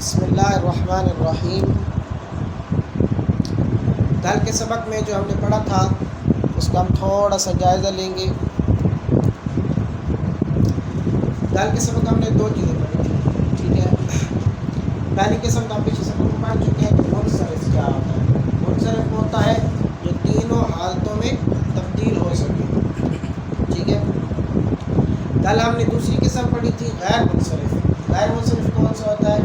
بسم اللہ الرحمن الرحیم۔ کل کے سبق میں جو ہم نے پڑھا تھا اس کا ہم تھوڑا سا جائزہ لیں گے۔ کل کے سبق ہم نے دو چیزیں پڑھی تھی، ٹھیک ہے۔ پہلی قسم کا ہم پچھلے سبق میں پڑھ چکے ہیں کہ منصرف کیا ہوتا ہے۔ منصرف ہوتا ہے جو تینوں حالتوں میں تبدیل ہو سکے، ٹھیک ہے۔ کل ہم نے دوسری قسم پڑھی تھی غیر منصرف۔ غیر منصرف کون سا ہوتا ہے؟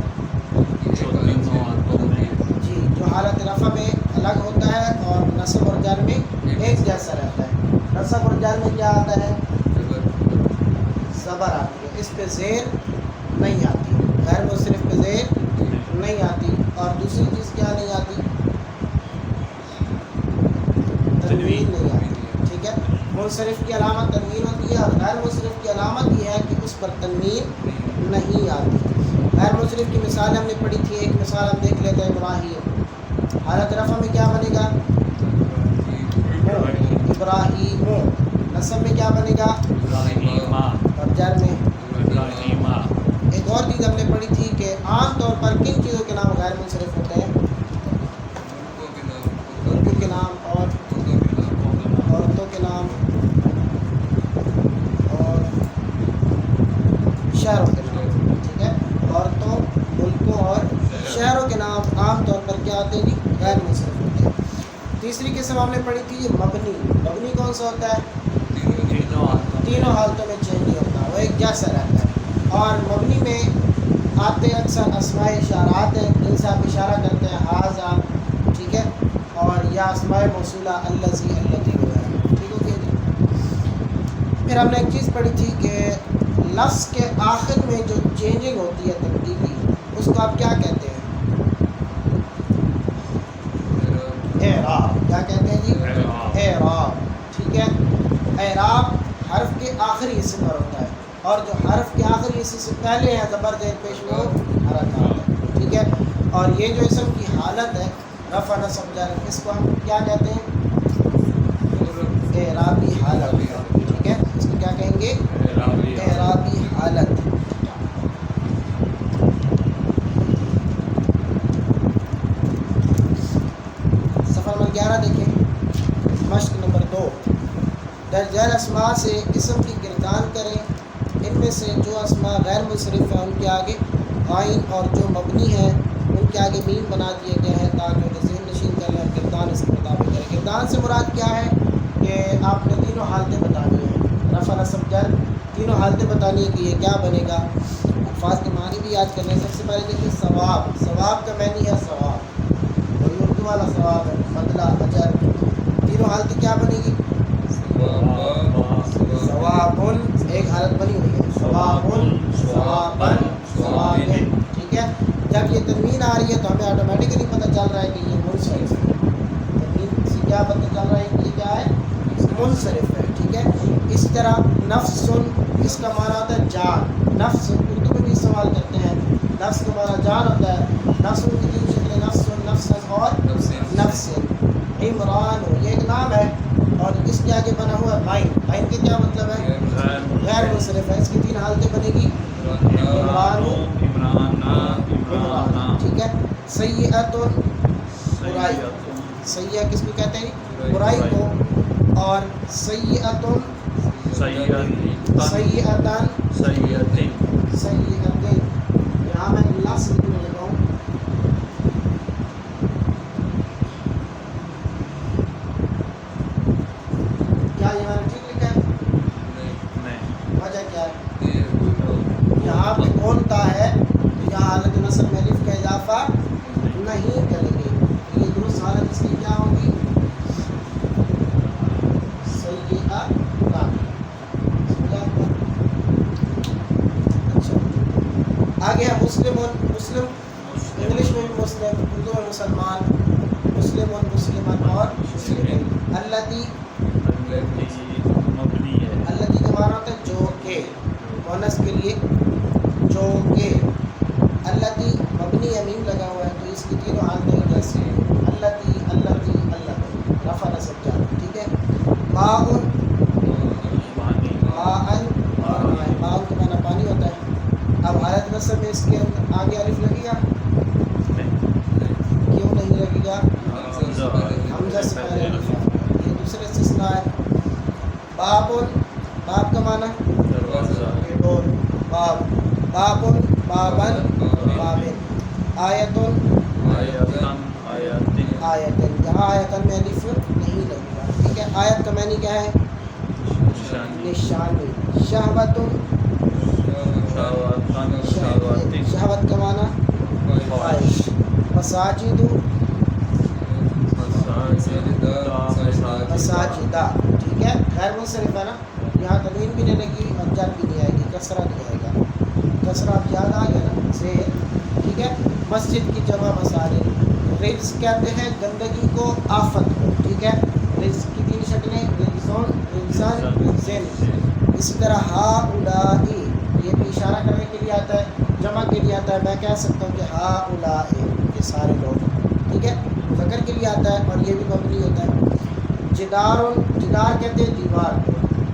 جی، جو حالت رفع میں الگ ہوتا ہے اور نصب اور جر میں ایک جیسا رہتا ہے۔ نصب اور جر میں کیا آتا ہے؟ زبر آتی ہے، اس پہ زیر نہیں آتی۔ غیر منصرف پہ زیر نہیں آتی۔ اور دوسری چیز کیا نہیں آتی؟ تنوین نہیں آتی، ٹھیک ہے۔ منصرف کی علامت تنوین ہوتی ہے اور غیر منصرف کی علامت یہ ہے کہ اس پر تنوین نہیں آتی۔ غیر منصرف کی مثال ہم نے پڑھی تھی، ایک مثال ہم دیکھ لیتے ہیں۔ ابراہیم، حالت رفع میں کیا بنے گا؟ ابراہیم۔ نصب میں کیا بنے گا؟ اور جر میں؟ ایک اور چیز ہم نے پڑھی تھی کہ عام طور پر کن چیزوں کے نام غیر منصرف ہوتے ہیں؟ ملکوں کے نام اور عورتوں کے نام اور شہروں کے نام، ٹھیک ہے۔ عورتوں، ملکوں اور شہروں کے نام عام طور پر کیا ہوتے ہیں جی؟ غیر منصرف ہوتے ہیں۔ تیسری قسم ہم نے پڑھی تھی یہ مبنی۔ مبنی کون سا ہوتا ہے؟ تینوں حالتوں میں چینج نہیں ہوتا، وہ ایک جیسا رہتا ہے۔ اور مبنی میں آتے اکثر اسماء اشارات ہیں جن سے آپ اشارہ کرتے ہیں ھذا، ٹھیک ہے، اور یا اسماء موصولہ الذی، التی وغیرہ، ٹھیک ہو گیا جی۔ پھر ہم نے ایک چیز پڑھی تھی کہ لفظ کے آخر میں جو چینجنگ ہوتی ہے تبدیلی، اس کو آپ کیا کہتے ہیں؟ اعراب۔ کیا کہتے ہیں جی؟ اعراب، ٹھیک ہے۔ اعراب حرف کے آخری حصے پر ہوتا ہے اور جو حرف کے آخری حصے سے پہلے ہے زبر زیر پیش وہ حرکات ہے، ٹھیک ہے۔ اور یہ جو اسم کی حالت ہے رفع نصب جر، اس کو ہم کیا کہتے ہیں؟ اعرابی حالت، ٹھیک ہے۔ اس کو کیا کہیں گے؟ اعرابی حالت۔ صفحہ نمبر 11 دیکھیں، مشق نمبر 2۔ درج ذیل اسماء سے اسم کی گردان کریں، ان میں سے جو اسماء غیر منصرف ہیں ان کے آگے عین اور جو مبنی ہیں ان کے آگے میم بنا دیا گیا ہے تاکہ انہیں ذہن نشین کر لیں۔ گردان اس کے مطابق کریں۔ گردان سے مراد کیا ہے کہ آپ نے تینوں حالتیں بتانی ہیں، رفع نصب جر تینوں حالتیں بتانی ہے کہ یہ کیا بنے گا۔ الفاظ کے معنی بھی یاد کرنے۔ سب سے پہلے دیکھیں ثواب۔ ثواب کا معنی ہے ثواب، وہی اردو والا ثواب ہے، بدلہ، اجر۔ تینوں حالتیں کیا بنے گی؟ ثوابن، ایک حالت بنی ہوئی ہے، ثوابن، ثوابن، ثوابن، ٹھیک ہے۔ جب یہ تنوین آ رہی ہے تو ہمیں آٹومیٹکلی پتہ چل رہا ہے کہ یہ منصرف ہے۔ تنوین سے کیا پتہ چل رہا ہے کہ یہ کیا ہے؟ منصرف ہے، ٹھیک ہے۔ اس طرح نفسن، اس کا معنی ہوتا ہے جان۔ نفس اردو میں بھی استعمال کرتے ہیں، نفس کا معنی جان ہوتا ہے۔ نفس کی تین شکلیں نفس، نفس اور نفس۔ عمران، یہ ایک نام ہے اور اس کے آگے بنا ہوا ہے مائن۔ مائن کے کیا مطلب ہے؟ غیر منصرف ہے۔ اس کی تین حالتیں بنے گی، عمران، عمران، ٹھیک ہے۔ سیئۃ، برائی۔ سیئہ کس کو کہتے ہیں؟ برائی کو۔ اور سیئۃ، سیئۃن، سیئۃن۔ یہاں میں لفظ لکھنے لگا ہوں، کیا یہاں ٹھیک لکھا ہے؟ وجہ کیا ہے؟ یہاں پہ بولتا ہے یہاں حالت نصب میں الف کا اضافہ نہیں کریں گے، یہ درست حالت اس کی کیا ہوگی؟ سیئہ۔ اچھا، آگے ہے مسلم۔ مسلم انگلش میں بھی مسلم، اردو میں مسلمان، مسلم، مسلمن اور مسلمین۔ التی، التی کا معنی ہوتا ہے جو کہ، مؤنث کے لیے جو کہ۔ التی مبنی امیم لگا ہوا ہے تو اس کی تینوں حالتیں جیسے التی، التی، التی، رفع نصب جر، ٹھیک ہے۔ ماؤن، ماءن اور ماء کا معنی پانی ہوتا ہے۔ اب حالت نصب میں اس کے آگے الف لگے گا سنا ہے. بابن, باب کا معنی ڈور, باب, بابن, بابن, بابن. آیتن, آیتن, یہاں آیتن میں الف نہیں لگے گا, ٹھیک ہے. آیت کا معنی کیا ہے؟ نشانی. شہوتن, شہوت کا معنی خواہش. مساجد, مساجدہ, ٹھیک ہے. غیر منصرف ہے نا, یہاں تنوین بھی نہیں لگی اور جر بھی نہیں آئے گی, کسرہ نہیں آئے گا. کسرہ اب یاد آ گیا نا سے, ٹھیک ہے. مسجد کی جمع مساجد. رجس کہتے ہیں گندگی کو, آفت کو, ٹھیک ہے. رجس کی تین شکلیں, رجسون, رجسان, رجسین. اسی طرح ہا اولائی, یہ بھی اشارہ کرنے کے لیے آتا ہے, جمع کے لیے آتا ہے. میں کہہ سکتا ہوں کہ ہا اولائی, یہ سارے لوگ, ٹھیک ہے. مذکر کے لیے آتا ہے اور یہ بھی مبنی ہوتا ہے. جدارن, جدار کہتے ہیں دیوار کو.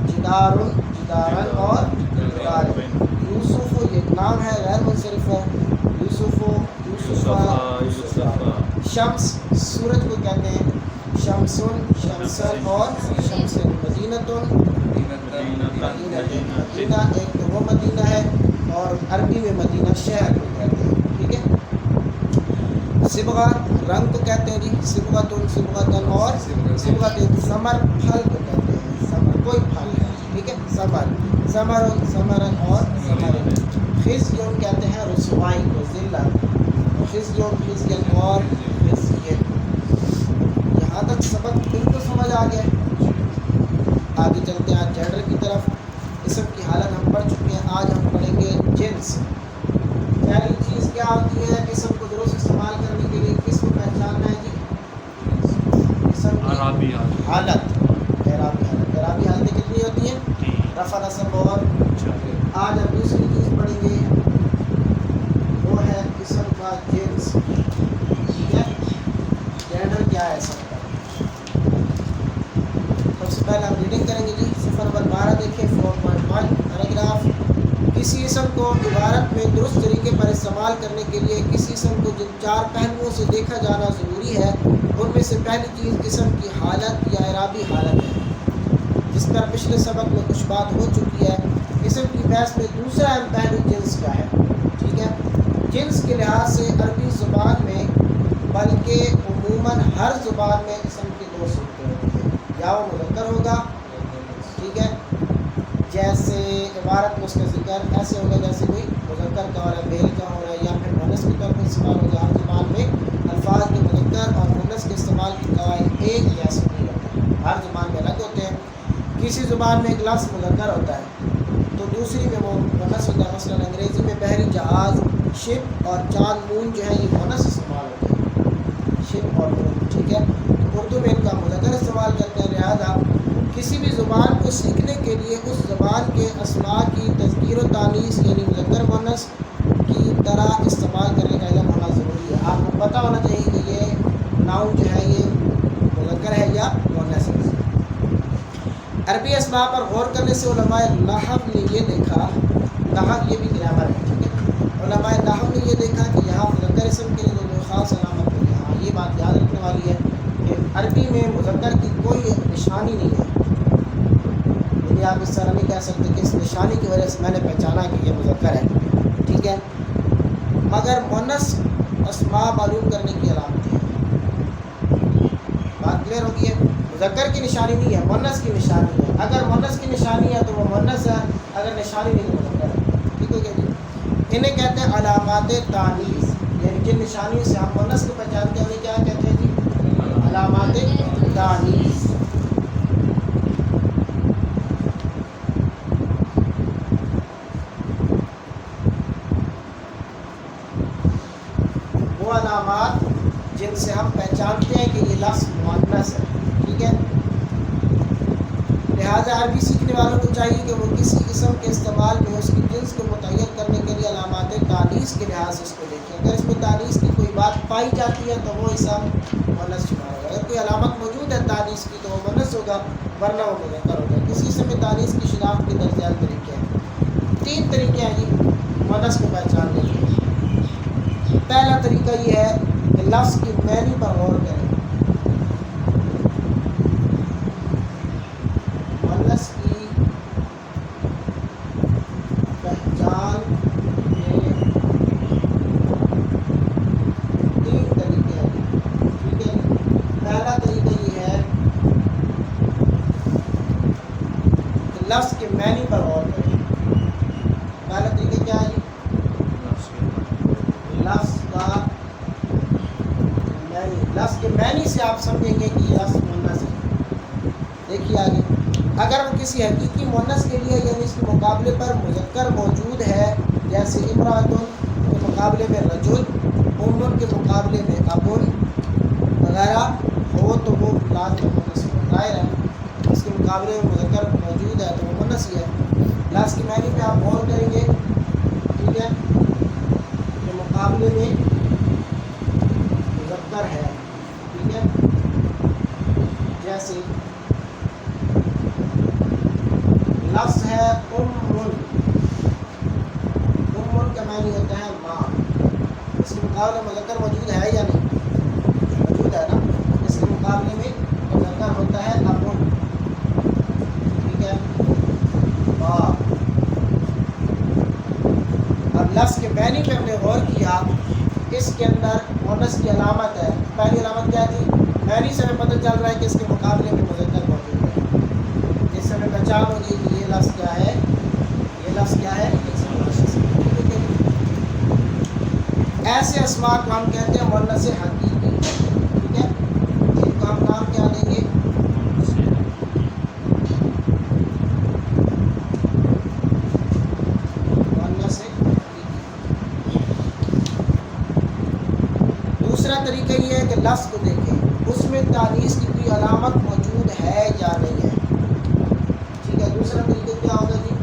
جدارن, جدارن اور جدار. یوسف, یہ نام ہے غیر منصرف ہے. یوسف, یوسفہ. شمس, سورج کو کہتے ہیں شمسن, شمسن اور شمسن. مدینتن, مدینہ ایک تو وہ مدینہ ہے اور عربی میں مدینہ شہر کو کہتے ہیں, ٹھیک ہے. صبغہ, رنگ کو کہتے ہیں جی صبغتن, صبغتن اور صبغتن. ثمر, پھل کو کہتے ہیں ثمر, کوئی پھل ہے, ٹھیک ہے. ثمر, ثمرن, ثمرن اور ثمرن. خزیون کہتے ہیں رسوائی کو, ذلت. خزیون, خزین اور خزین. یہاں تک سبق بالکل سمجھ آ گیا. آگے چلتے ہیں جینڈر کی طرف. اسم کی حالت ہم پڑھ چکے ہیں, آج ہم پڑھیں گے جنس. پہلی چیز کیا ہوتی ہے اسم کو درست استعمال کرنے کے لیے, کس کو پہچاننا ہے جی؟ اسم کی اعرابی حالت. اعرابی حالتیں کتنی ہوتی ہیں؟ رفع, نصب اور. آج ہم دوسری چیز پڑھیں گے, وہ ہے اسم کا جنس, ٹھیک ہے. جینڈر کیا ہے اسم کا؟ سب سے پہلے ہم ریڈنگ کریں گے جی. صفحہ نمبر 12 دیکھیں, 4.1 پیراگراف. کسی اسم کو عبارت میں درست طریقے پر استعمال کرنے کے لیے کسی اسم کو جن 4 پہلوؤں سے دیکھا جانا ضروری ہے, ان میں سے پہلی چیز اسم کی حالت یا اعرابی حالت ہے, جس پر پچھلے سبق میں کچھ بات ہو چکی ہے. اسم کی بحث میں دوسرا اہم پہلو جنس کا ہے, ٹھیک ہے. جنس کے لحاظ سے عربی زبان میں بلکہ عموماً ہر زبان میں اسم کی 2 صورتیں ہوتی ہیں, یا وہ مذکر ہوگا, ٹھیک ہے, جیسے عبارت میں اس کا ذکر ایسے ہوگا جیسے کوئی مذکر کا ہو رہا ہے, میل کا ہو رہا ہے, یا پھر مونس کے طور پر استعمال ہوگا. ہر زبان میں الفاظ کے مذکر اور مونس کے استعمال کی قواعد ایک جیسے نہیں ہوتے, ہر زبان میں الگ ہوتے ہیں. کسی زبان میں ایک لفظ مذکر ہوتا ہے تو دوسری میں وہ مونس ہوتا ہے. مثلاً انگریزی میں بحری جہاز, شپ اور چاند مون جو ہے یہ مونس استعمال ہوتے ہیں, شپ اور مون, ٹھیک ہے. اردو میں ان کا مذکر استعمال کرتے ہیں. لہٰذا کسی بھی زبان کو سیکھنے کے لیے اس زبان کے اسماء کی تذکیر و تانیث یعنی مذکر مونس کی طرح استعمال کرنے کا علم ہونا ضروری ہے. آپ کو پتہ ہونا چاہیے کہ یہ ناؤن جو ہے یہ مذکر ہے یا مونس ہے. عربی اسماء پر غور کرنے سے علماء نحو نے یہ دیکھا, نحو یہ بھی گرامر ہے, ٹھیک ہے. علماء نحو نے یہ دیکھا کہ یہاں مذکر اسم کے لیے کوئی خاص علامت نہیں ہے. ہاں, یہ بات یاد رکھنے والی ہے کہ عربی میں مذکر کی کوئی نشانی نہیں ہے, یعنی آپ اس طرح نہیں کہہ سکتے کہ اس نشانی کی وجہ سے میں نے پہچانا کہ یہ مذکر ہے, ٹھیک ہے. مگر مونس اسماء معلوم کرنے کی علامتیں ہیں. بات کلیئر ہوگی ہے. مذکر کی نشانی نہیں ہے, مونس کی نشانی ہے. اگر مونس کی نشانی ہے تو وہ مونس ہے, اگر نشانی نہیں تو مذکر ہے, ٹھیک ہو گیا جی. انہیں کہتے ہیں علامات تانیث, یعنی جن نشانیوں سے ہم مونس کو پہچانتے ہیں انہیں کیا کہتے ہیں جی؟ علامات تانیث. وہ علامات جن سے ہم پہچانتے ہیں کہ یہ لفظ مؤنث ہے, ٹھیک ہے. لہٰذا عربی سیکھنے والوں کو چاہیے کہ وہ کسی قسم کے استعمال میں اس کی جنس کو متعین کرنے کے لیے علامات تانیث کے لحاظ سے اس کو دیکھیں. اگر اس میں تانیث کی کوئی بات پائی جاتی ہے تو وہ اسم مؤنث شمار ہوگا. اگر کوئی علامت موجود ہے تانیث کی تو وہ مؤنث ہوگا, ورنہ وہ مذکر ہوگا. کسی اسم میں تانیث کی شناخت کے درج ذیل طریقے ہیں. 3 طریقے ہیں جی مؤنث کو پہچاننے کے. پہلا طریقہ یہ ہے کہ لفظ کی معنی پر غور کریں. پہلا طریقہ یہ ہے کہ لفظ کے معنی پر غور کریں. پہلا طریقہ کیا ہے؟ لفظ کا معنی. لفظ کے معنی سے آپ سمجھیں گے کہ یہ لفظ مؤنث ہے. دیکھیے آگے، اگر وہ کسی حقیقی مؤنث کے لیے یعنی اس کے مقابلے پر مذکر موجود ہے، جیسے امرأۃ کے مقابلے میں رجل، ام کے مقابلے میں ابن وغیرہ ہو تو وہ لازم مؤنث ظاہر ہے. اس کے مقابلے میں مذکر موجود ہے تو وہ مؤنث ہی ہے. لفظ کے معنی پہ آپ غور کریں گے، ٹھیک ہے، کے مقابلے میں مذکر ہے، ٹھیک ہے. جیسے لفظ ہے امن. امن کا معنی ہوتا ہے ماں. اس کے مقابلے میں مذکر موجود ہے یا نہیں؟ موجود ہے نا. اس کے مقابلے میں مذکر ہوتا ہے ابن، ٹھیک ہے. اب لفظ کے معنی پہ ہم نے غور کیا، اس کے اندر مؤنث کی علامت ہے. پہلی علامت کیا تھی؟ معنی سے ہمیں پتہ چل رہا ہے کہ اس کے مقابلے میں مذکر موجود ہے. جس سے ہمیں پہچان ہوگی کہ یہ لفظ کیا ہے، یہ لفظ کیا ہے. ایسے اسماء کو ہم کہتے ہیں مؤنث حقیقی، ٹھیک ہے. ان کو ہم نام کیا دیں گے؟ مؤنث حقیقی. دوسرا طریقہ یہ ہے کہ لفظ کو دیکھیں، اس میں تانیث کی کوئی علامت موجود ہے یا نہیں ہے. ٹھیک ہے. دوسرا طریقہ کیا ہوگا جی؟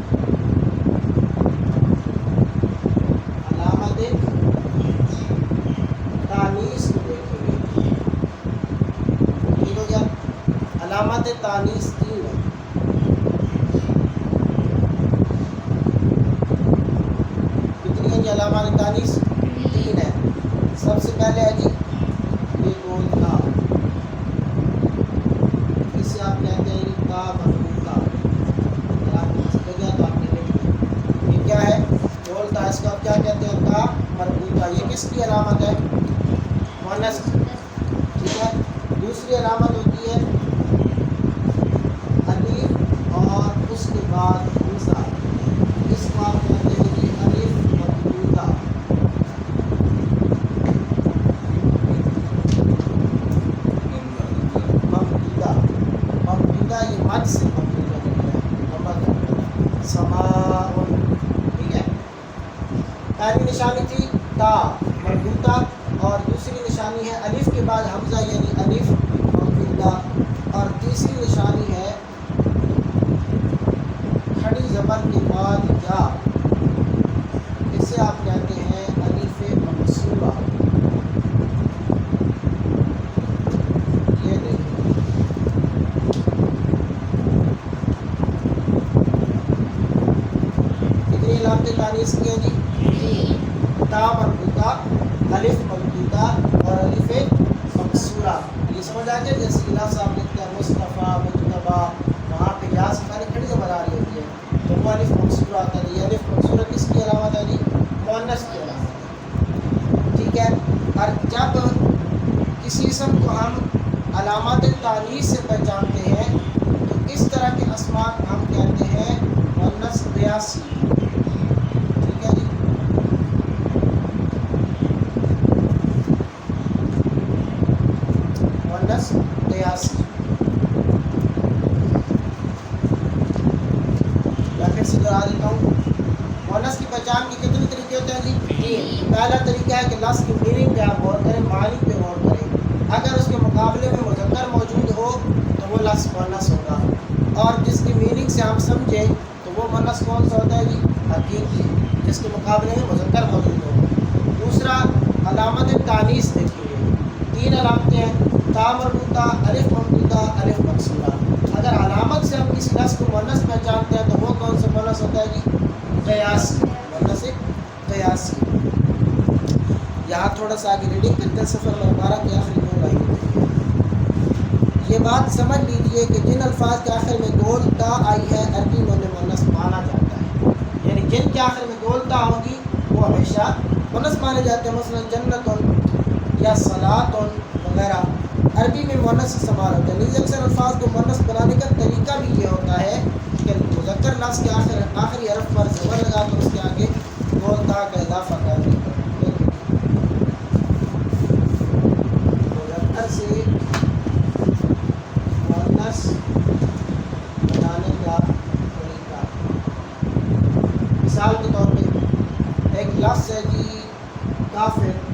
علامت تانیث کو دیکھیں گے. ٹھیک ہو گیا. علامت تانیث تین ہے. کتنی ہے جی علامات تانیث؟ تین ہے. سب سے پہلے ہے جی یہ گولتا، اسے آپ کہتے ہیں کا مربوطہ. یہ کیا ہے؟ گولتا. اس کو آپ کیا کہتے ہیں؟ کا مربوطہ. یہ کس کی علامت ہے؟ مؤنث. ٹھیک ہے. دوسری علامت ہوتی ہے الف اور اس کے بعد حمزہ. اس کو آپ کہتے ہیں کہ الف ممدودہ. ممدودہ یہ مد سے ممدودہ ہے. سماء. ٹھیک ہے. پہلی نشانی تھی تا مربوطہ اور دوسری نشانی ہے الف کے بعد حمزہ یعنی الف ممدودہ اور تیسری نشانی ہے کھڑی زبر کے بعد یا. اسے آپ کہتے ہیں الف مقصورہ. یہ دیکھیں کتنی علامتیں تانیث کی ہیں جی؟ تا مربوطہ، الف ممدودہ اور الف مقصورہ. یہ سمجھ آ گیا. جیسے لفظ آپ لکھتے ہیں مصطفیٰ مجتبیٰ، وہاں پہ یا سے پہلے کھڑی زبر آ رہی ہوتی ہے تو وہ الف مقصورہ آتا ہے. یہ الف مقصورہ کس کی علامت ہے جی؟ مؤنث کی علامت ہے. ٹھیک ہے. اور جب کسی اسم کو ہم علامات تانیث سے پہچانتے ہیں تو اس طرح کے اسماء کو ہم کہتے ہیں مؤنث قیاسی. ٹھیک ہے جی. مؤنث قیاسی. یا پھر سے دوہرا دیتا ہوں. مؤنث کی پہچان کے کتنے طریقے ہوتے ہیں جی؟ تین. پہلا طریقہ ہے کہ لفظ کی میننگ پہ آپ غور کریں، معنی پہ غور کریں. اگر اس کے مقابلے میں مذکر موجود ہو تو وہ لفظ مؤنث ہوگا، اور جس کی میننگ سے ہم سمجھیں تو وہ مؤنث کون سا ہوتا ہے جی؟ حقیقی، جس کے مقابلے میں مذکر موجود ہو. دوسرا علامت تانیث دیکھیے. تین علامتیں ہیں: تا مربوطہ، الف ممدودہ، الف مقصورہ. اگر علامت سے ہم کسی لفظ کو مؤنث پہچانتے ہیں تو وہ کون سا مؤنث ہوتا ہے جی؟ قیاسی. مؤنث قیاسی. یہاں تھوڑا سا آگے ریڈنگ کرتے ہیں صفحہ نمبر 12 کے آخری دو لائنیں. یہ بات سمجھ لیجئے کہ جن الفاظ کے آخر میں گول تا آئی ہے عربی میں انہیں مؤنث مانا جاتا ہے. یعنی جن کے آخر میں گول تا ہوگی وہ ہمیشہ مؤنث مانے جاتے ہیں. مثلا جنت یا صلاۃ وغیرہ. عربی میں مؤنث استعمال ہوتا ہے، لیکن اکثر الفاظ کو مؤنث بنانے کا طریقہ بھی یہ ہوتا ہے کہ مذکر لفظ کے آخری حرف پر زبر لگا کر اس کے آگے گول تا کا اضافہ کر دیں۔ مذکر سے مؤنث بنانے کا طریقہ، مثال کے طور پہ ایک لفظ ہے جی کافر،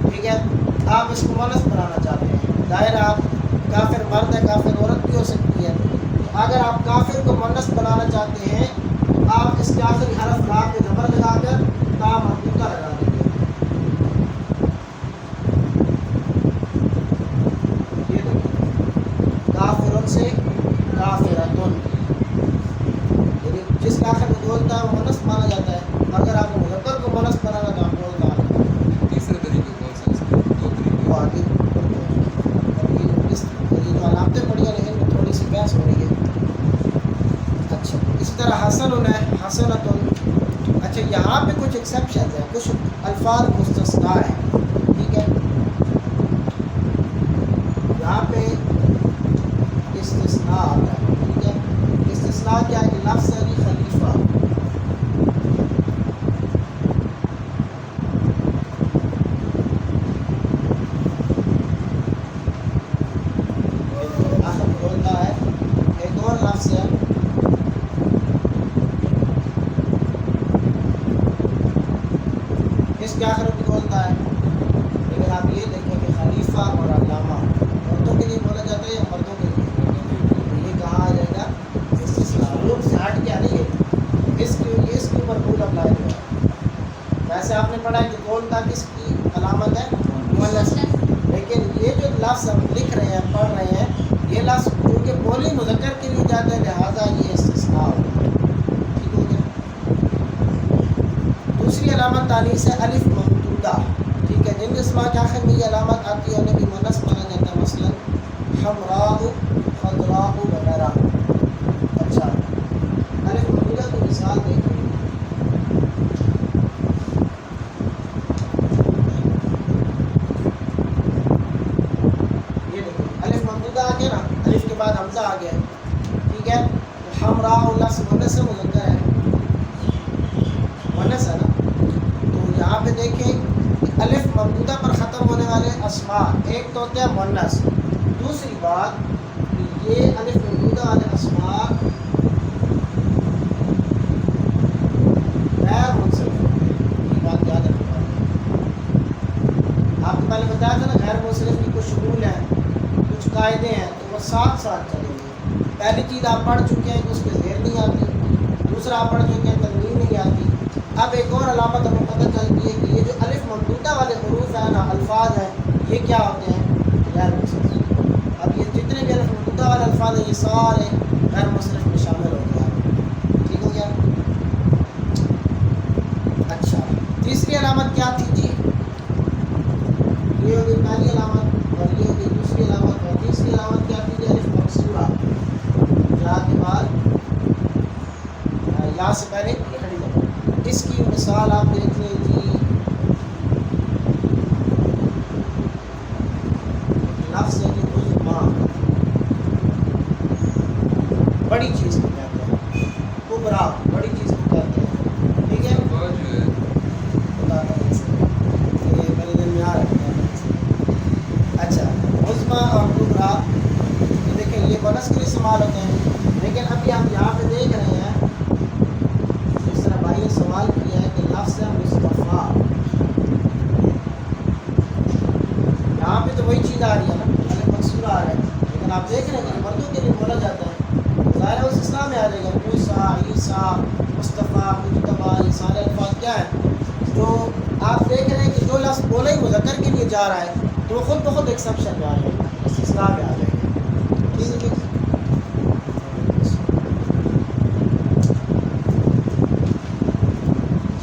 ٹھیک ہے، آپ اس کو مؤنث بنانا چاہتے ہیں، ظاہر آپ کافر مرد ہے، کافر عورت بھی ہو سکتی ہے، تو اگر آپ کافر کو مؤنث بنانا چاہتے ہیں تو آپ اس کے آخری حرف لا پہ زبر لگا کر تا مربوطہ لگا دیں گے۔ یہ دیکھیں کافرن سے کافرتن، یعنی جس کا آخر میں بولتا ہے وہ مؤنث مانا جاتا ہے، اگر آپ کو مذکر کو مؤنث بنانا تو آپ بولتا ہے۔ تیسرا طریقہ کون سا ہے؟ دو طریقے آگے یہ جو علامتیں پڑھی ہیں لیکن میں تھوڑی سی بحث ہو رہی ہے۔ اچھا اسی طرح حسن ہے، حسنۃ، اچھا یہاں پہ کچھ ایکسیپشنز ہیں، کچھ الفاظ مستثنیٰ ہیں، ٹھیک ہے، یہاں پہ استثناء آتا ہے، ٹھیک ہے، استثناء کیا ہے کہ لفظ علی خلیفہ، آخر بولتا ہے، ایک اور لفظ ہے اس کے آخر بھی بولتا ہے، لیکن آپ یہ دیکھیں کہ خلیفہ اور علامہ عورتوں کے لیے بولا جاتا ہے یا مردوں کے لیے، یہ کہاں آ جائے گا استثناء، رول سے ہٹ کیا نہیں ہے، اس کے اوپر رول اپلائی ہوا ہے۔ ویسے آپ نے پڑھا ہے کہ بولتا کس کی علامت ہے؟ مؤنث، لیکن یہ جو لفظ ہم لکھ رہے ہیں پڑھ رہے ہیں یہ لفظ کیونکہ بولی مذکر کے لیے جاتا ہے لہٰذا یہ استثناء ہوگا، ٹھیک ہو گیا۔ دوسری علامت تانیث ہے الف ممدودہ، ٹھیک ہے، جن کے اسماء کے آخر میں یہ علامت آتی ہے انہیں بھی مؤنث مانا جاتا ہے، مثلا حمراء، خضراء وغیرہ۔ اچھا الف ممدودہ کی مثال دیکھیں، یہ دیکھیں الف ممدودہ آ گیا نا، الف کے بعد حمزہ آ گیا، ٹھیک ہے، تو حمراء لفظ مؤنث سے مذکر ہے، مؤنث ہے نا، تو یہاں پہ دیکھیں کہ الف ممدودہ پر ختم ہونے والے اسماء ایک تو ہوتے ہیں مؤنث، دوسری بات کہ یہ الف ممدودہ والے اسماء غیر منصرف، یہ بات یاد رکھنا، آپ کو پہلے بتایا تھا نا غیر منصرف کی کچھ شمول ہیں، کچھ قاعدے ہیں، تو وہ ساتھ ساتھ چلیں گے۔ پہلی چیز آپ پڑھ چکے ہیں کہ اس پہ زیر نہیں آتی، دوسرا آپ پڑھ چکے ہیں تنوین نہیں آتی، اب ایک اور علامت ہمیں پتہ چلتی ہے کہ یہ جو الف ممدودہ والے حروف ہیں نا، الفاظ ہیں، یہ کیا ہوتے ہیں؟ غیر منصرف۔ اب یہ جتنے بھی الف ممدودہ والے الفاظ ہیں یہ سارے غیر منصرف میں شامل ہو گیا، ٹھیک ہو گیا۔ اچھا تیسری علامت کیا تھی جی؟ یہ ہوگی پہلی علامت اور یہ ہوگی دوسری علامت، اور تیسری علامت کیا تھی؟ الف مقصورہ، یا کے بعد یا سے پہلے کھڑی ہے۔ اس کی مثال آپ دیکھ لیں جی، لفظ ہے کہ عظما، بڑی چیز کو کہتے ہیں، کبرا بڑی چیز کو کہتے ہیں، ٹھیک ہے، بتاتا ہوں یہ میرے دل میں آ رہا ہے۔ اچھا عظما اور کبرا یہ دیکھیں یہ مؤنث کے لیے استعمال ہوتے ہیں، لیکن ابھی آپ یہاں پہ دیکھ رہے ہیں جس طرح بھائی نے سوال کیا ہے کہ لفظ ہے مصطفیٰ، یہاں پہ تو وہی چیز آ رہی ہے نا، الف مقصورہ آ رہا ہے، لیکن آپ دیکھ رہے ہیں کہ مردوں کے لیے بولا جاتا ہے، ظاہر ہے اس اسلام میں آ جائے گا، موسیٰ، عیسیٰ، مصطفیٰ، مجتبیٰ، یہ سارے الفاظ کیا ہیں جو آپ دیکھ رہے ہیں کہ جو لفظ بولا ہی مذکر کے لیے جا رہا ہے تو وہ خود بخود ایکسیپشن میں آ جائے گا، استثناء میں آ جائے گا، ٹھیک ہے۔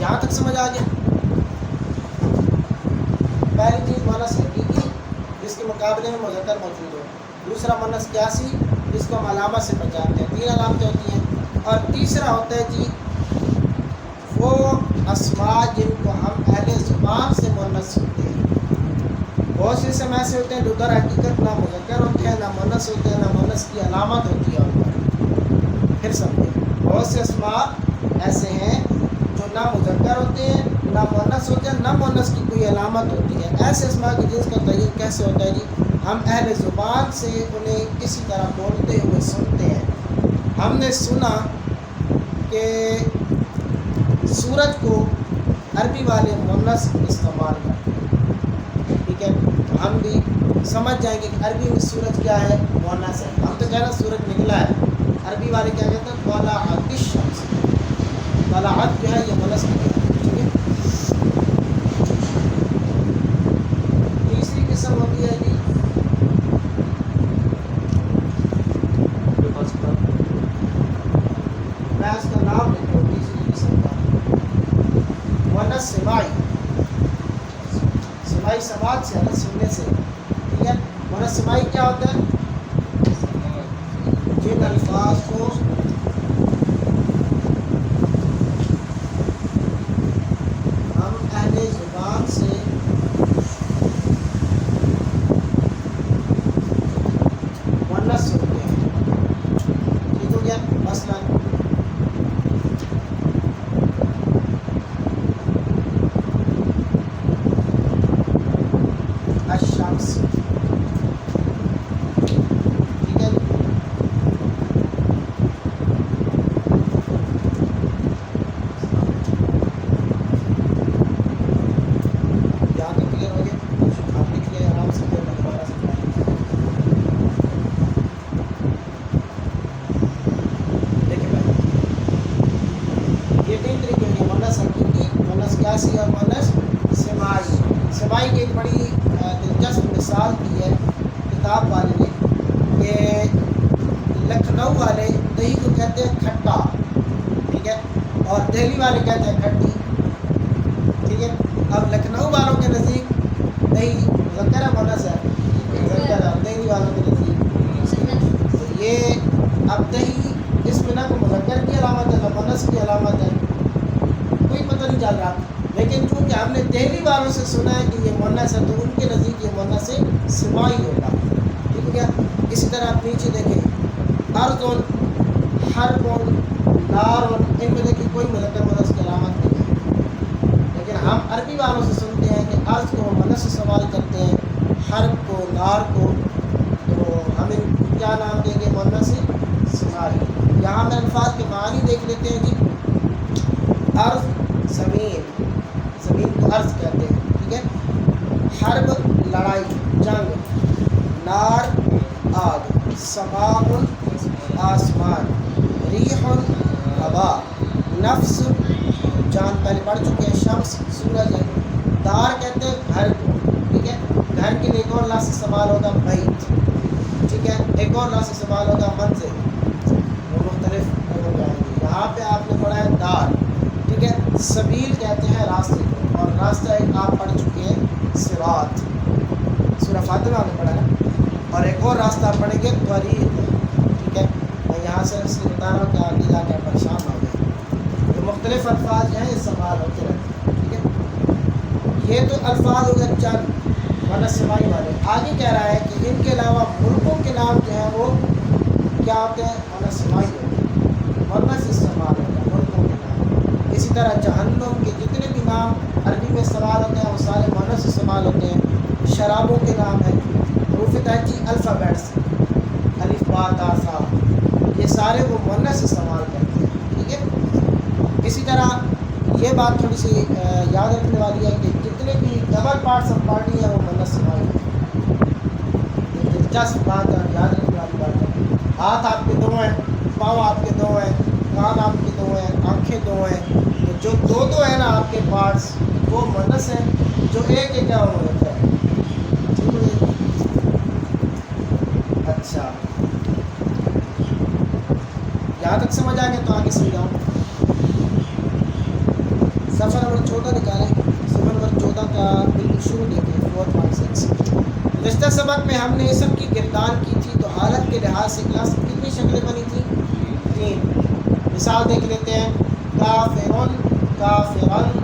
یہاں تک سمجھ آ گیا؟ پہلی چیز مؤنث حقیقی جس کے مقابلے میں مذکر موجود ہو، دوسرا مؤنث قیاسی جس کو ہم علامت سے پہچانتے ہیں، تین علامتیں ہوتی ہیں، اور تیسرا ہوتا ہے جی وہ اسما جن کو ہم اہل زبان سے مؤنث سنتے ہیں. بہت سے اسم ایسے ہوتے ہیں جو در حقیقت نہ مذکر ہوتے ہیں نہ مؤنث ہوتے ہیں نہ مؤنث کی علامت ہوتی ہے ان پر. پھر سمجھیں بہت سے اسما ایسے ہیں جو نہ مذکر ہوتے ہیں نہ مؤنث ہوتے ہیں نہ مؤنث کی کوئی علامت ہوتی ہے. ایسے اسما کی جنس کا تعین کیسے ہوتا ہے جی؟ ہم اہل زبان سے انہیں کسی طرح بولتے ہوئے سنتے ہیں. ہم نے سنا کہ سورج کو عربی والے مؤنث استعمال کرتے ہیں. ٹھیک ہے، تو ہم بھی سمجھ جائیں گے کہ عربی میں سورج کیا ہے؟ مؤنث ہے. ہم تو کہہ رہے ہیں سورج نکلا ہے، عربی والے کیا کہتے ہیں؟ طلعت الشمس. طلعت جو ہے یہ مؤنث کی ہے. ٹھیک ہے، تیسری قسم ہوتی ہے جی میں اس کا نام لکھتا ہوں. تیسری قسم کا مؤنث سماعی. سماعی سماعت سے ہے، سننے سے. ٹھیک ہے، مؤنث سماعی کیا ہوتا ہے؟ جن الفاظ کو ہم اہل زبان سے مؤنث سنتے ہیں. ٹھیک ہو گیا؟ مثلا الشمس. ٹھیک ہے، یہاں تک کلیئر ہو گیا؟ آپ لکھ لیں آرام سے، پھر میں دوبارہ سمجھاؤں. دیکھیں بھائی، یہ تین طریقے ہیں: مؤنث حقیقی، مؤنث قیاسی اور مؤنث سماعی. سماعی کی ایک بڑی دلچسپ مثال دی ہے کتاب والے نے کہ لکھنؤ والے دہی کو کہتے ہیں کھٹا. ٹھیک ہے، اور دہلی والے کہتے ہیں کھٹی. ٹھیک ہے، اب لکھنؤ والوں کے نزدیک دہی مذکر ہے مؤنث ہے؟ مذکر ہے. دہلی والوں کے نزدیک تو یہ اب دہی اس میں نہ کوئی مذکر کی علامت ہے نہ مؤنث کی علامت ہے، کوئی پتہ نہیں چل رہا. لیکن چونکہ ہم نے دہلی والوں سے سنا ہے کہ یہ مؤنث ہے تو ان کے نزدیک یہ مؤنث سماعی ہوگا. ٹھیک ہے کیا؟ اسی طرح آپ نیچے دیکھیں، ارض، حرب، نار، ان میں دیکھیں کوئی مذکر مؤنث کی علامت نہیں ہے. لیکن ہم عربی والوں سے سنتے ہیں کہ ارض کو مؤنث استعمال کرتے ہیں، حرب کو، نار کو، تو ہم ان کیا نام دیں گے؟ مؤنث سماعی. یہاں ہم الفاظ کے معنی دیکھ لیتے ہیں جی. ارض زمین، زمین کو ارض کہتے ہیں. ٹھیک ہے، حرب لڑائی جنگ، نار آگ، سماء آسمان، ریح ہوا، نفس جان پہلے پڑھ چکے ہیں، شمس سورج ہے. دار کہتے ہیں گھر کو. ٹھیک ہے، گھر کے لیے ایک اور لفظ استعمال ہوگا بیت. ٹھیک ہے، ایک اور لفظ استعمال ہوگا منزل. وہ مختلف ہو جائیں گے. یہاں پہ آپ نے پڑھا ہے دار. ٹھیک ہے، سبیل کہتے ہیں راستے کو، اور راستہ ایک آپ پڑھ چکے ہیں صراط، سورہ فاطمہ میں پڑھا ہے. اور ایک اور راستہ آپ پڑھیں گے طریق. ٹھیک ہے، میں یہاں سے اس لیے بتا رہا ہوں کہ آگے جا کے پریشان ہو گئے. تو مختلف الفاظ جو ہیں استعمال ہوتے رہتے ہیں. ٹھیک ہے، یہ تو الفاظ ہو گئے چند مؤنث سماعی والے. آگے کہہ رہا ہے کہ ان کے علاوہ ملکوں کے نام جو ہیں وہ کیا ہوتے ہیں؟ مؤنث سماعی ہوتے ہیں، مؤنث استعمال ہوتا ہے ملکوں کے نام. اسی طرح جہنم کے جتنے بھی نام عربی میں استعمال ہوتے ہیں وہ سارے مؤنث استعمال ہوتے ہیں. شرابوں کے نام ہیں حروف تہجی الفابیٹس، الف با تا ثا، یہ سارے وہ مؤنث استعمال کرتے ہیں. ٹھیک ہے، اسی طرح یہ بات تھوڑی سی یاد رکھنے والی ہے کہ جتنے بھی ڈبل پارٹس آف باڈی ہیں وہ مؤنث سماعی ہیں. یہ دلچسپ بات ہے، یاد رکھنے والی بات ہے. ہاتھ آپ کے دو ہیں، پاؤں آپ کے دو ہیں، کان آپ کے دو ہیں، آنکھیں دو ہیں. تو جو دو ہیں نا آپ کے پارٹس وہ مؤنث ہیں، جو ایک ہے کیا مؤنث ہے. ٹھیک ہے، اچھا یہاں تک سمجھ آ گیا تو آگے سمجھاؤں. صفحہ نمبر 14 نکالیں. صفحہ نمبر 14 کا بالکل شروع دیکھیں 4.6. گزشتہ سبق میں ہم نے اسم کی گردان کی تھی تو حالت کے لحاظ سے کلاس کتنی شکلیں بنی تھیں؟ 3. مثال دیکھ لیتے ہیں. کافرن، کافرن،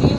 3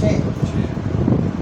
6,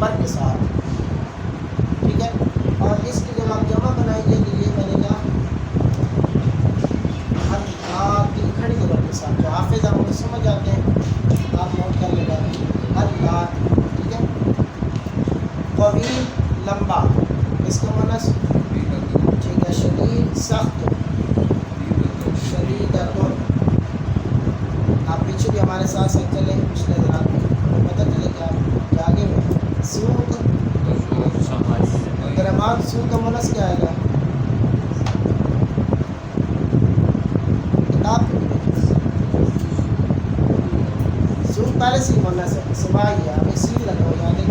نمبر کے ساتھ، ٹھیک ہے. اور اس کی جب آپ جمع بنائیں گے تو یہ بنے گا اللہ کی کھڑی زبر کے ساتھ. جو حافظ آپ کو سمجھ آتے ہیں آپ نوٹ کر لے گا اللہ، ٹھیک ہے. طویل لمبا، اس کا معنی ٹھیک ہے شدید سخت، شدید اور آپ پیچھے بھی ہمارے ساتھ ساتھ چلیں پچھلے دنات میں پتہ چلے کہ آپ کیا آگے میں سوکھ درمان. سوکھ کا منس کیا آئے گا کتاب سوکھ پہلے سے منس ہے سمائی ہے، ہمیں سیل لگاؤ یاد ہے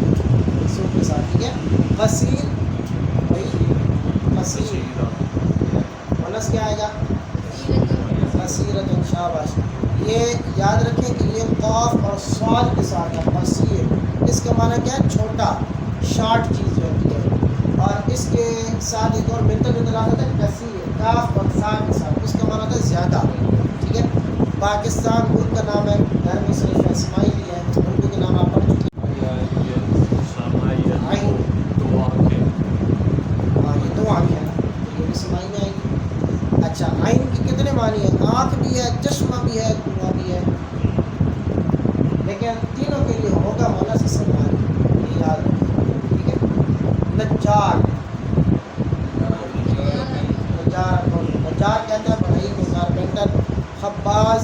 سوکھ کے ساتھ، ٹھیک ہے. وسیل وہی وسیل منس کیا آئے گا بصیرت. شاباش. یہ یاد رکھیں کہ یہ قاف اور صاد کے ساتھ ہے بصیر. اس کا معنی کیا ہے چھوٹا شارٹ چیز جو ہوتی ہے، اور اس کے ساتھ ایک اور بہتر جو دلالت ہے کثیر کاف اور سا کے ساتھ، اس کا معنی ہوتا ہے زیادہ، ٹھیک ہے. پاکستان ملک کا نام ہے، غیر مصرف ہے، اسماعیلی ہے، اردو کے نام آپ پڑھ چکے ہیں. ہاں یہ دو آنکھیں ہیں نا، یہ بھی سمائی میں آئے گی. اچھا عین کی کتنے معنی ہیں؟ آنکھ بھی ہے، چشمہ بھی ہے، کنواں بھی ہے، لیکن تینوں کے لیے ہوگا مولا سے سلمان. یہ یاد رکھیں، ٹھیک ہے. نجار، نجار کہتا ہے بڑھئی کو، کارپینٹر. خباز،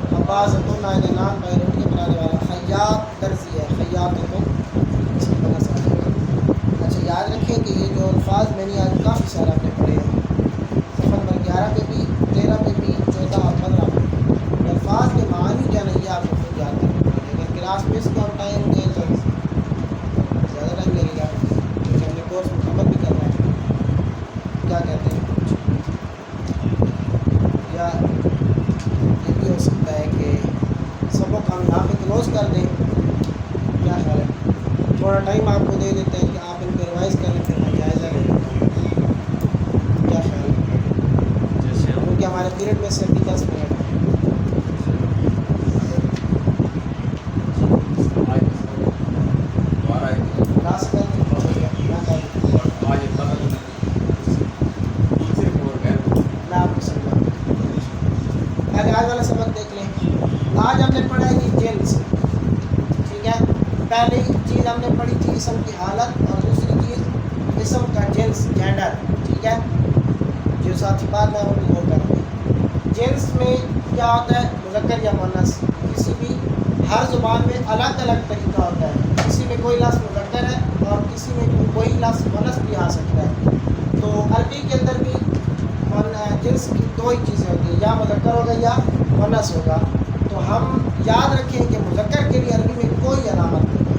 خباز تو نائن نام بھائی روٹی بنانے والا. خیاط درزی ہے، خیاط تو اس کی بنا سکتا ہے. اچھا یاد رکھیں کہ یہ جو الفاظ میں نے آج کافی سارے آپ نے پڑھے ہیں، صفحہ نمبر 11 پہ بھی، 13 پہ بھی، 14 اور 15 پہ. الفاظ کے معنی کیا نہیں ہے آپ کو خود یاد کرنا پڑے گا. کلاس میں اس کا ٹائم دے تو زیادہ ٹائم لگے گا کیونکہ ہم نے کورس مکمل بھی کرنا ہے. کیا کہتے ہیں یا یہ بھی ہو سکتا ہے کہ سبق ہم یہاں پہ کلوز کر دیں، کیا خیال ہے؟ تھوڑا ٹائم آپ کو دے دیتے ہیں کہ آپ ان کو ریوائز کریں، پھر میں جائزہ لے لیتا ہوں. کیا خیال ہے؟ کیونکہ ہمارے پیریڈ میں سے ابھی 10 منٹ ہے. کلاس کر میں آپ کو سمجھا. پہلے آج والا سبق دیکھ لیں. آج ہم نے پڑھا ہے کہ جنس، ٹھیک ہے. پہلی چیز ہم نے پڑھی تھی اسم کی حالت، اور دوسری چیز اسم کا جنس جینڈر، ٹھیک ہے. جو ساتھی بات میں ان کو کر دیں. جنس میں کیا ہوتا ہے مذکر یا مؤنث، کسی بھی ہر زبان میں الگ الگ طریقہ ہوتا ہے. کسی میں کوئی لفظ مذکر ہے اور کسی میں کوئی لفظ مؤنث بھی آ سکتا ہے. تو عربی کے اندر بھی جنس کی دو ہی چیزیں ہوتی ہیں، یا مذکر ہوگا یا مؤنث ہوگا. تو ہم یاد رکھیں کہ مذکر کے لیے عربی میں کوئی علامت نہیں ہے،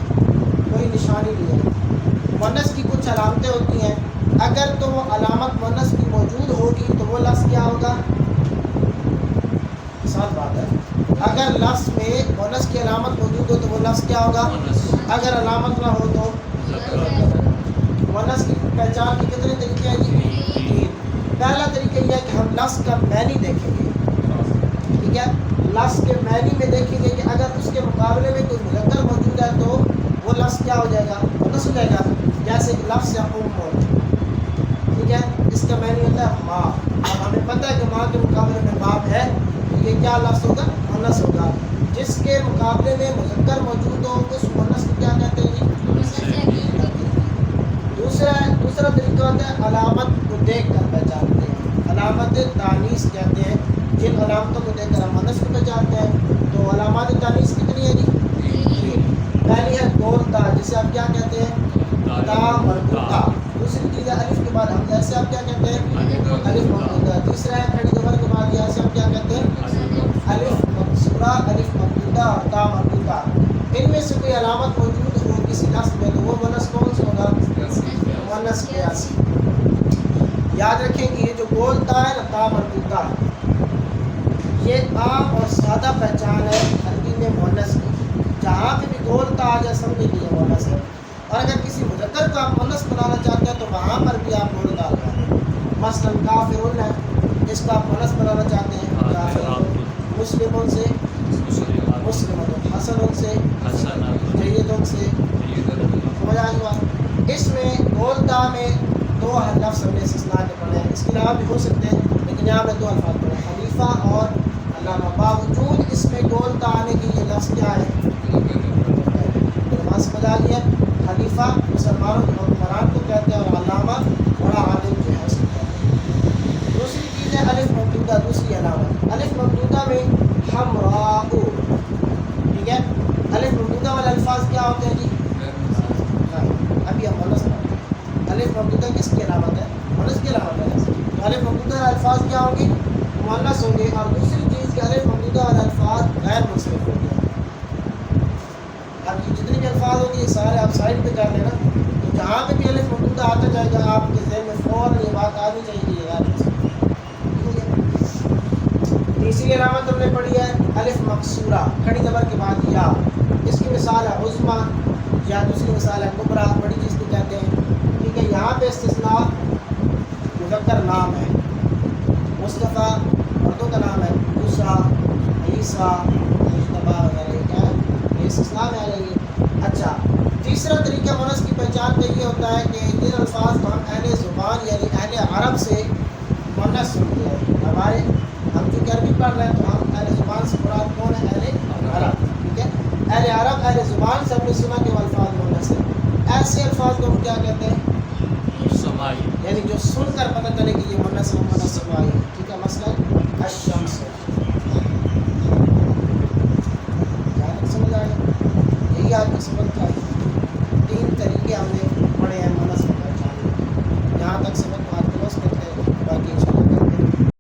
کوئی نشانی نہیں ہے. مؤنث کی کچھ علامتیں ہوتی ہیں، اگر تو وہ علامت مؤنث کی موجود ہوگی تو وہ لفظ کیا ہوگا؟ ساتھ بات ہے. اگر لفظ میں مؤنث کی علامت موجود ہو تو وہ لفظ کیا ہوگا؟ اگر علامت نہ ہو تو مؤنث کی پہچان کے کتنے طریقے ہیں جی؟ پہلا طریقہ یہ ہے کہ ہم لفظ کا معنی دیکھیں گے، ٹھیک ہے. لفظ کے معنی میں دیکھیں گے کہ اگر اس کے مقابلے میں کوئی مذکر موجود ہے تو وہ لفظ کیا ہو جائے گا؟ مؤنث ہو جائے گا. جیسے کہ لفظ یا ٹھیک ہے، اس کا معنی ہوتا ہے ماں. اب ہمیں پتہ ہے کہ ماں کے مقابلے میں باپ ہے، تو یہ کیا لفظ ہوگا؟ مؤنث ہوگا. جس کے مقابلے میں مذکر موجود ہو اس مؤنث کو کیا کہتے ہیں جی؟ دوسرا طریقہ ہوتا ہے علامت کو دیکھ کر پہچانتے ہیں، علامت تانیث کہتے ہیں. جن علامتوں کو دیکھ کر ہم مؤنث کو پہچانتے ہیں. تو علامات تانیث کتنی ہیں جی؟ پہلی ہے گول تا، جسے آپ کیا کہتے ہیں؟ تا مربوطہ. دوسری چیز ہے الف کے بعد حمزہ، اسے آپ کیا کہتے ہیں؟ الف مربوطہ. تیسرا ہے کھڑی زبر کے بعد یا، اسے آپ کیا کہتے ہیں؟ الف مقصورہ، الف مربوطہ اور تا مربوطہ. ان میں سے کوئی علامت موجود ہو کسی لفظ میں تو وہ مؤنث کون سا ہوگا؟ مؤنث قیاسی. یاد رکھیں کہ یہ جو گول تا ہے نا، تا مربوطہ، یہ عام اور سادہ پہچان ہے عربی میں مؤنث کی. جہاں پہ بھی گول تا آ جائے سمجھ لیجیے مؤنث ہے. اور اگر کسی مذکر کو آپ مؤنث بنانا چاہتے ہیں تو وہاں پر بھی آپ گول ڈال رہے ہیں. مثلاً کافرون ہے، اس کو آپ مؤنث بنانا چاہتے ہیں کافرون. مسلمون سے مسلمون، حسنون سے جیدون سے پڑھنے کے یہ لفظ کیا ہے؟ نماز سمجھ آ گیا. خلیفہ مسلمانوں کے حکمران کو کہتے ہیں اور علامہ بڑا عالم جو ہے اسے کہتے ہیں. دوسری چیز ہے الف ممدودہ. دوسری علامت الف ممدودہ میں حمراء. ٹھیک ہے. الف ممدودہ والے الفاظ کیا ہوتے ہیں جی؟ ابھی ہم مونس پڑھتے ہیں. الف ممدودہ کس کی علامت ہے؟ مونس کی علامت ہے. تو الف ممدودہ والے الفاظ کیا ہوں گے؟ مونس ہوں گے. اور دوسری چیز کہ الف ممدودہ والے الفاظ غیر منصرف ہوں گے. اب یہ جتنے بھی الفاظ ہوں گے یہ سارے آپ سائڈ پہ کر لینا. تو جہاں پہ بھی الف ممدودہ آتا جائے گا آپ کے ذہن میں فوراً یہ بات آنی چاہیے کہ یہ غیر منصرف ہے. تیسری علامت ہم نے پڑھی ہے الف مقصورہ. کھڑی زبر کے بعد یا. اس کی مثال ہے عظمیٰ یا دوسری مثال ہے کبریٰ. بڑی چیز کو کہتے ہیں. ٹھیک ہے. یہاں پہ استثناء مذکر نام ہے. مصطفیٰ مردوں کا نام ہے. موسیٰ، عیسیٰ، مجتبیٰ وغیرہ یہ کیا ہے؟ یہ استثناء میں آ جائیں گے. اچھا تیسرا طریقہ مونس کی پہچان کا یہ ہوتا ہے کہ جن الفاظ کو ہم اہل زبان یعنی اہل عرب سے مونس سنتے ہیں. ہمارے ہم جو عربی پڑھ رہے ہیں تو ہم اہل زبان سے مراد کون ہے؟ اہل عرب. ٹھیک ہے. اہل عرب اہل زبان سے ہم نے سنا کہ وہ الفاظ مونس ہیں. ایسے الفاظ کو ہم کیا کہتے ہیں؟ سمائی. یعنی جو سن کر پتہ چلے کہ یہ مونس ہے مونس سمائی. ٹھیک ہے. مثلا الشمس. سمجھ آئے؟ یہی آپ کو سمجھ آئی. 3 طریقے ہم نے